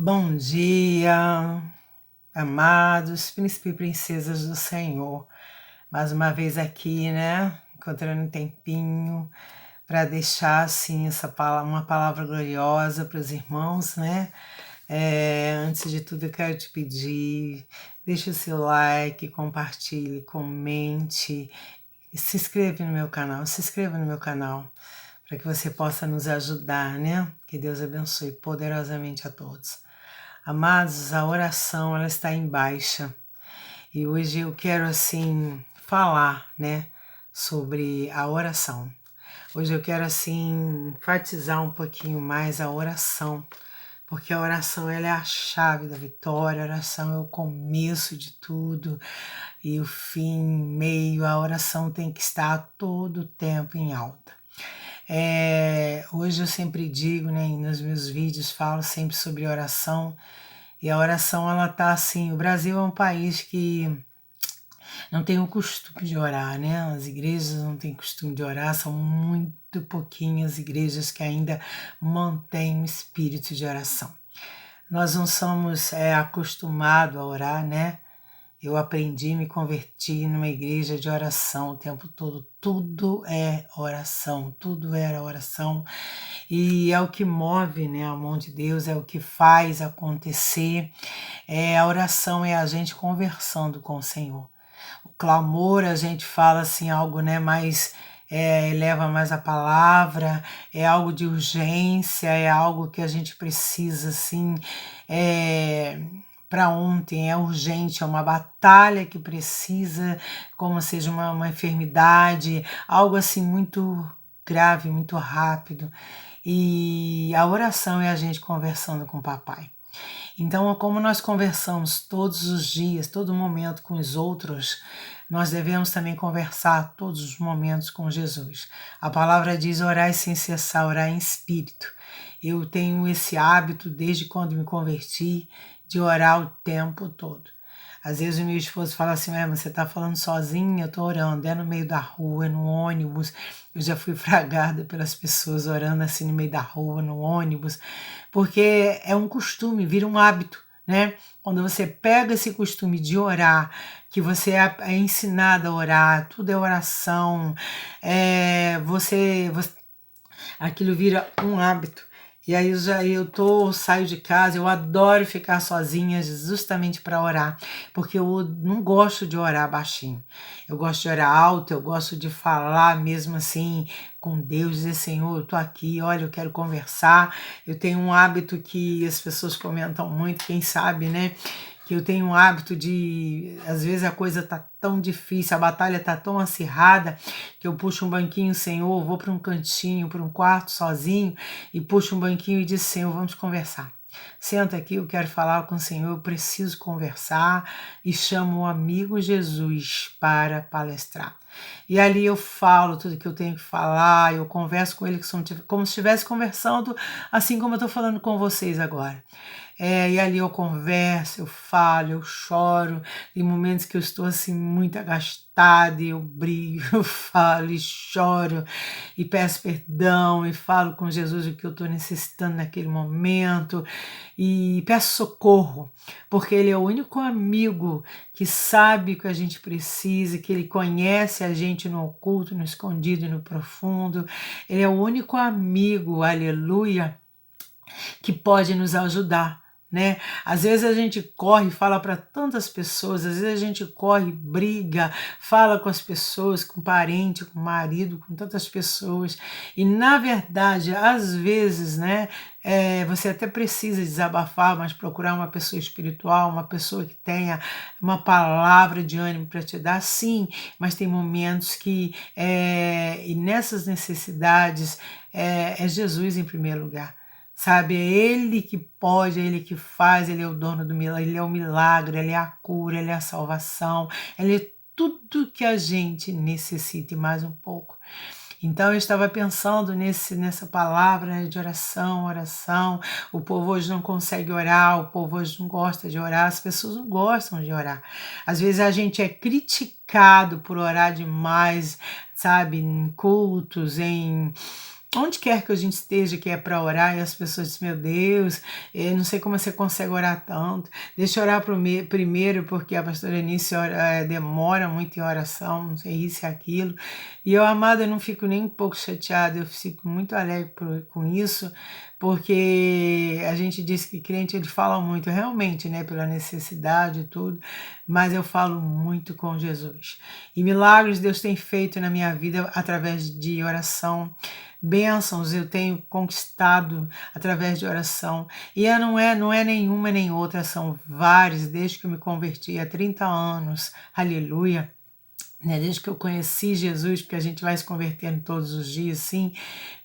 Bom dia, amados príncipes e princesas do Senhor. Mais uma vez aqui, né? Encontrando um tempinho para deixar assim uma palavra gloriosa para os irmãos, né? Antes de tudo, eu quero te pedir, deixa o seu like, compartilhe, comente, e se inscreva no meu canal, para que você possa nos ajudar, né? Que Deus abençoe poderosamente a todos. Amados, a oração ela está em baixa e hoje eu quero assim falar, né, sobre a oração. Hoje eu quero assim enfatizar um pouquinho mais a oração, porque a oração ela é a chave da vitória, a oração é o começo de tudo e o fim, meio, a oração tem que estar a todo tempo em alta. Hoje eu sempre digo, né, nos meus vídeos falo sempre sobre oração. E a oração, ela tá assim, o Brasil é um país que não tem o costume de orar, né? As igrejas não têm costume de orar, são muito pouquinhas igrejas que ainda mantêm o espírito de oração. Nós não somos acostumados a orar, né? Eu aprendi, me converti numa igreja de oração o tempo todo. Tudo é oração, tudo era oração. E é o que move, né, a mão de Deus, é o que faz acontecer. A oração é a gente conversando com o Senhor. O clamor, a gente fala assim, algo, né, mais eleva mais a palavra, é algo de urgência, é algo que a gente precisa, assim, para ontem, é urgente, é uma batalha que precisa, como seja uma enfermidade, algo assim muito grave, muito rápido. E a oração é a gente conversando com o papai. Então, como nós conversamos todos os dias, todo momento com os outros, nós devemos também conversar todos os momentos com Jesus. A palavra diz orar sem cessar, orar em espírito. Eu tenho esse hábito desde quando me converti de orar o tempo todo. Às vezes o meu esposo fala assim, mas você está falando sozinha? Eu estou orando, é no meio da rua, é no ônibus. Eu já fui fragada pelas pessoas orando assim no meio da rua, no ônibus, porque é um costume, vira um hábito, né? Quando você pega esse costume de orar, que você é ensinado a orar, tudo é oração, aquilo vira um hábito. E aí saio de casa, eu adoro ficar sozinha justamente para orar, porque eu não gosto de orar baixinho. Eu gosto de orar alto, eu gosto de falar mesmo assim com Deus, dizer, Senhor, eu tô aqui, olha, eu quero conversar. Eu tenho um hábito que as pessoas comentam muito, quem sabe, né? Que eu tenho um hábito de, às vezes a coisa tá tão difícil, a batalha tá tão acirrada, que eu puxo um banquinho, Senhor, vou para um cantinho, para um quarto sozinho, e puxo um banquinho e diz, Senhor, vamos conversar. Senta aqui, eu quero falar com o Senhor, eu preciso conversar, e chamo o amigo Jesus para palestrar. E ali eu falo tudo que eu tenho que falar, eu converso com ele como se estivesse conversando, assim como eu estou falando com vocês agora. E ali eu converso, eu falo, eu choro, tem momentos que eu estou assim muito agastada e eu brigo, eu falo e choro e peço perdão e falo com Jesus o que eu estou necessitando naquele momento e peço socorro, porque Ele é o único amigo que sabe o que a gente precisa, que Ele conhece a gente no oculto, no escondido e no profundo. Ele é o único amigo, aleluia, que pode nos ajudar, né? Às vezes a gente corre e fala para tantas pessoas, às vezes a gente corre, briga, fala com as pessoas, com parente, com marido, com tantas pessoas, e na verdade, às vezes, né, você até precisa desabafar, mas procurar uma pessoa espiritual, uma pessoa que tenha uma palavra de ânimo para te dar, sim, mas tem momentos que, e nessas necessidades, é Jesus em primeiro lugar. Sabe, é Ele que pode, é Ele que faz, Ele é o dono do milagre, Ele é o milagre, Ele é a cura, Ele é a salvação, Ele é tudo que a gente necessita e mais um pouco. Então eu estava pensando nessa palavra, né, de oração, oração. O povo hoje não consegue orar, o povo hoje não gosta de orar, as pessoas não gostam de orar. Às vezes a gente é criticado por orar demais, sabe, em cultos, Onde quer que a gente esteja, que é para orar, e as pessoas dizem, meu Deus, eu não sei como você consegue orar tanto. Deixa eu orar primeiro, porque a pastora Eunice demora muito em oração, não sei isso e aquilo. E eu, amada, eu não fico nem um pouco chateada, eu fico muito alegre com isso, porque a gente diz que crente ele fala muito, realmente, né, pela necessidade e tudo, mas eu falo muito com Jesus. E milagres Deus tem feito na minha vida através de oração. Bênçãos eu tenho conquistado através de oração. E não é nenhuma nem outra, são várias, desde que eu me converti há 30 anos. Aleluia. Né, desde que eu conheci Jesus, porque a gente vai se convertendo todos os dias, sim,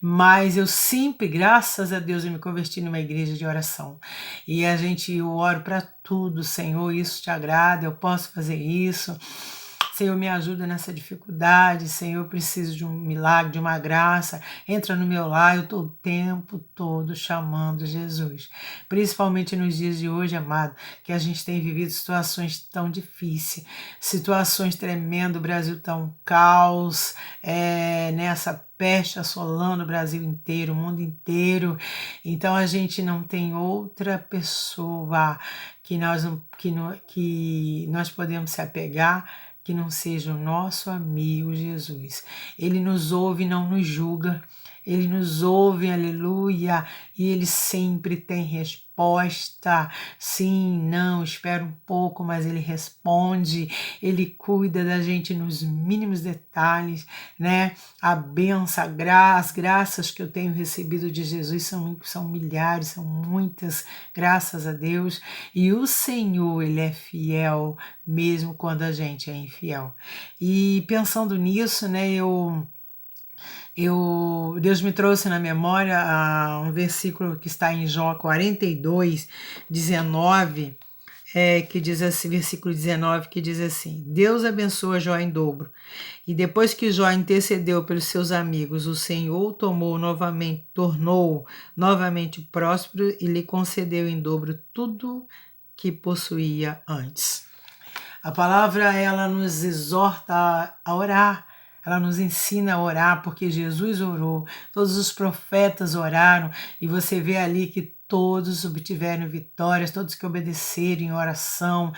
mas eu sempre, graças a Deus, eu me converti numa igreja de oração. E eu oro para tudo, Senhor, isso te agrada, eu posso fazer isso. Senhor, me ajuda nessa dificuldade. Senhor, eu preciso de um milagre, de uma graça. Entra no meu lar, eu estou o tempo todo chamando Jesus. Principalmente nos dias de hoje, amado, que a gente tem vivido situações tão difíceis, situações tremendas, o Brasil está um caos, nessa peste assolando o Brasil inteiro, o mundo inteiro. Então a gente não tem outra pessoa que nós podemos se apegar que não seja o nosso amigo Jesus. Ele nos ouve e não nos julga. Ele nos ouve, aleluia, e Ele sempre tem resposta. Sim, não, espera um pouco, mas Ele responde. Ele cuida da gente nos mínimos detalhes, né? A benção, as graças que eu tenho recebido de Jesus são milhares, são muitas, graças a Deus. E o Senhor, Ele é fiel, mesmo quando a gente é infiel. E pensando nisso, né, Deus me trouxe na memória um versículo que está em Jó 42, 19, que diz assim, versículo 19, que diz assim: Deus abençoa Jó em dobro. E depois que Jó intercedeu pelos seus amigos, o Senhor tornou novamente próspero e lhe concedeu em dobro tudo que possuía antes. A palavra, ela nos exorta a orar, ela nos ensina a orar, porque Jesus orou, todos os profetas oraram, e você vê ali que todos obtiveram vitórias, todos que obedeceram em oração,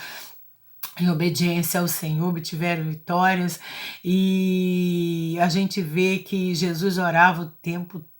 em obediência ao Senhor, obtiveram vitórias, e a gente vê que Jesus orava o tempo todo.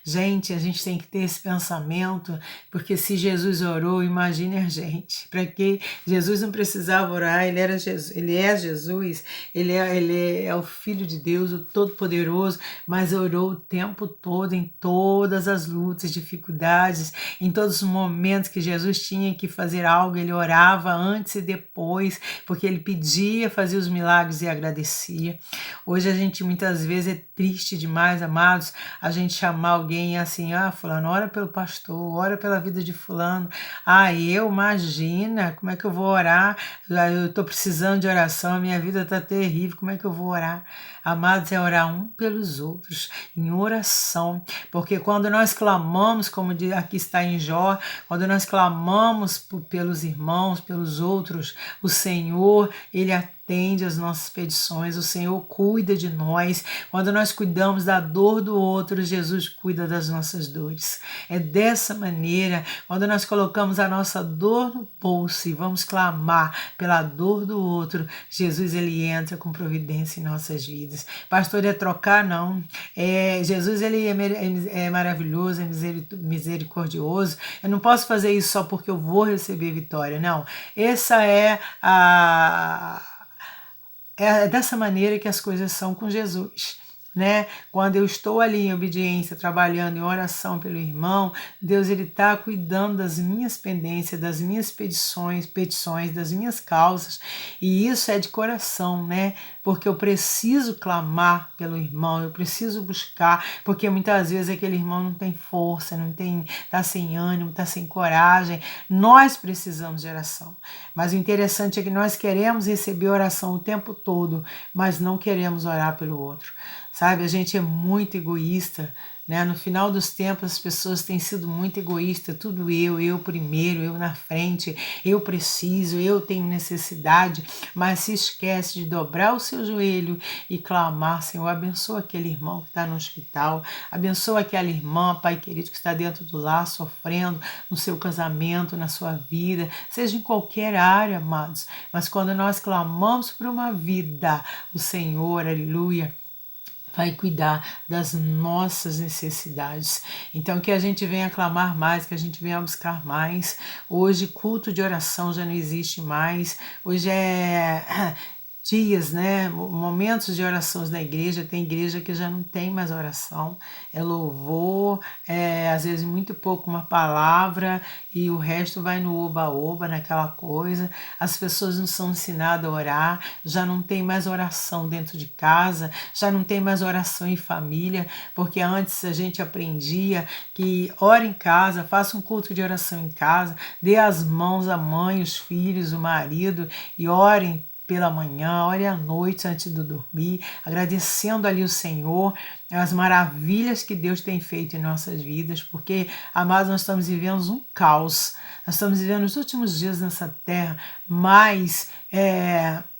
Gente, a gente tem que ter esse pensamento, porque se Jesus orou, imagine a gente. Para que Jesus não precisava orar, ele é Jesus, ele é o Filho de Deus, o Todo-Poderoso, mas orou o tempo todo, em todas as lutas, dificuldades, em todos os momentos que Jesus tinha que fazer algo, ele orava antes e depois, porque ele pedia, fazia os milagres e agradecia. Hoje a gente muitas vezes é triste demais, amados, a gente chamar alguém assim, fulano, ora pelo pastor, ora pela vida de fulano. Imagina, como é que eu vou orar? Eu estou precisando de oração, a minha vida está terrível, como é que eu vou orar? Amados, é orar um pelos outros, em oração, porque quando nós clamamos, como aqui está em Jó, quando nós clamamos pelos irmãos, pelos outros, o Senhor, Ele atende as nossas petições, o Senhor cuida de nós. Quando nós cuidamos da dor do outro, Jesus cuida das nossas dores. É dessa maneira, quando nós colocamos a nossa dor no bolso e vamos clamar pela dor do outro, Jesus, ele entra com providência em nossas vidas. Pastor, é trocar? Não. Jesus, ele é maravilhoso, é misericordioso. Eu não posso fazer isso só porque eu vou receber vitória, não. Essa é dessa maneira que as coisas são com Jesus, né? Quando eu estou ali em obediência, trabalhando em oração pelo irmão, Deus, ele está cuidando das minhas pendências, das minhas petições, das minhas causas, e isso é de coração, né? Porque eu preciso clamar pelo irmão, eu preciso buscar, porque muitas vezes aquele irmão não tem força, está sem ânimo, está sem coragem. Nós precisamos de oração, mas o interessante é que nós queremos receber oração o tempo todo, mas não queremos orar pelo outro. sabe? A gente é muito egoísta, né? No final dos tempos, as pessoas têm sido muito egoístas, tudo eu primeiro, eu na frente, eu preciso, eu tenho necessidade, mas se esquece de dobrar o seu joelho e clamar: Senhor, abençoa aquele irmão que está no hospital, abençoa aquela irmã, Pai querido, que está dentro do lar, sofrendo no seu casamento, na sua vida, seja em qualquer área, amados, mas quando nós clamamos por uma vida, o Senhor, aleluia, vai cuidar das nossas necessidades. Então, que a gente venha clamar mais, que a gente venha buscar mais. Hoje, culto de oração já não existe mais. Hoje é dias, né? Momentos de orações na igreja. Tem igreja que já não tem mais oração. É louvor, às vezes muito pouco uma palavra e o resto vai no oba-oba, naquela coisa. As pessoas não são ensinadas a orar, já não tem mais oração dentro de casa, já não tem mais oração em família, porque antes a gente aprendia que ora em casa, faça um culto de oração em casa, dê as mãos à mãe, os filhos, o marido e orem pela manhã, ore à noite antes de dormir, agradecendo ali o Senhor, as maravilhas que Deus tem feito em nossas vidas, porque, amados, nós estamos vivendo um caos, nós estamos vivendo os últimos dias nessa terra, mas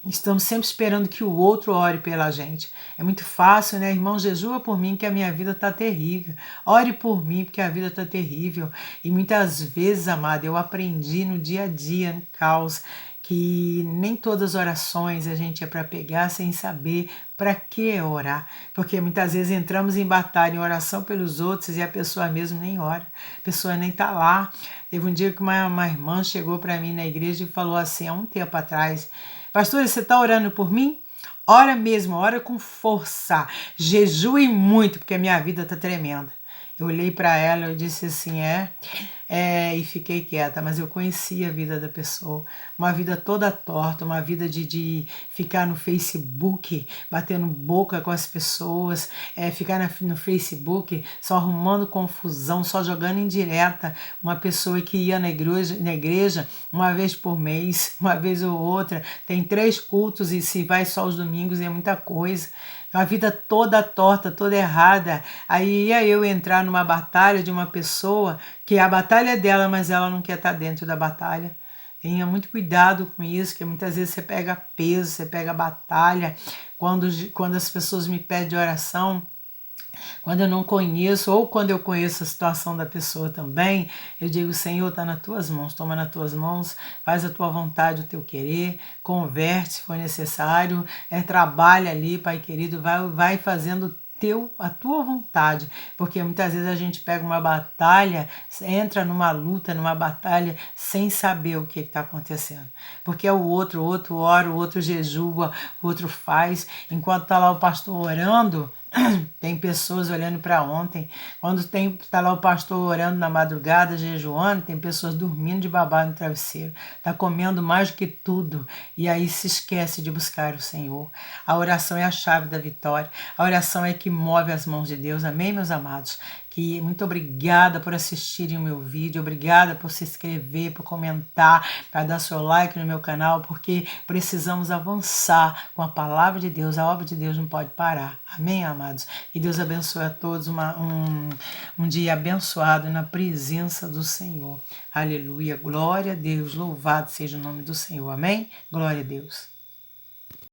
estamos sempre esperando que o outro ore pela gente. É muito fácil, né? Irmão, jejua por mim que a minha vida está terrível. Ore por mim porque a vida está terrível. E muitas vezes, amado, eu aprendi no dia a dia, no caos, que nem todas as orações a gente é para pegar sem saber para que orar. Porque muitas vezes entramos em batalha, em oração pelos outros e a pessoa mesmo nem ora. A pessoa nem está lá. Teve um dia que uma irmã chegou para mim na igreja e falou assim, há um tempo atrás: pastor, você está orando por mim? Ora mesmo, ora com força. Jejue muito, porque a minha vida está tremenda. Eu olhei para ela e disse assim, e fiquei quieta, mas eu conhecia a vida da pessoa, uma vida toda torta, uma vida de ficar no Facebook, batendo boca com as pessoas, ficar no Facebook só arrumando confusão, só jogando indireta, uma pessoa que ia na igreja uma vez por mês, uma vez ou outra, tem 3 cultos e se vai só os domingos é muita coisa, a vida toda torta, toda errada. Aí ia eu entrar numa batalha de uma pessoa que a batalha é dela, mas ela não quer estar dentro da batalha. Tenha muito cuidado com isso, que muitas vezes você pega peso, você pega batalha. Quando as pessoas me pedem oração, quando eu não conheço, ou quando eu conheço a situação da pessoa também, eu digo, Senhor, está nas tuas mãos, toma nas tuas mãos, faz a tua vontade, o teu querer, converte se for necessário, trabalha ali, Pai querido, vai fazendo a tua vontade, porque muitas vezes a gente pega uma batalha, entra numa luta, numa batalha, sem saber o que está acontecendo, porque é o outro ora, o outro jejua, o outro faz, enquanto está lá o pastor orando, tem pessoas olhando para ontem. Quando está lá o pastor orando na madrugada, jejuando, tem pessoas dormindo de babado no travesseiro. Está comendo mais do que tudo. E aí se esquece de buscar o Senhor. A oração é a chave da vitória. A oração é que move as mãos de Deus. Amém, meus amados? Muito obrigada por assistirem o meu vídeo, obrigada por se inscrever, por comentar, para dar seu like no meu canal, porque precisamos avançar com a palavra de Deus, a obra de Deus não pode parar. Amém, amados? Que Deus abençoe a todos, um dia abençoado na presença do Senhor. Aleluia, glória a Deus, louvado seja o nome do Senhor. Amém? Glória a Deus.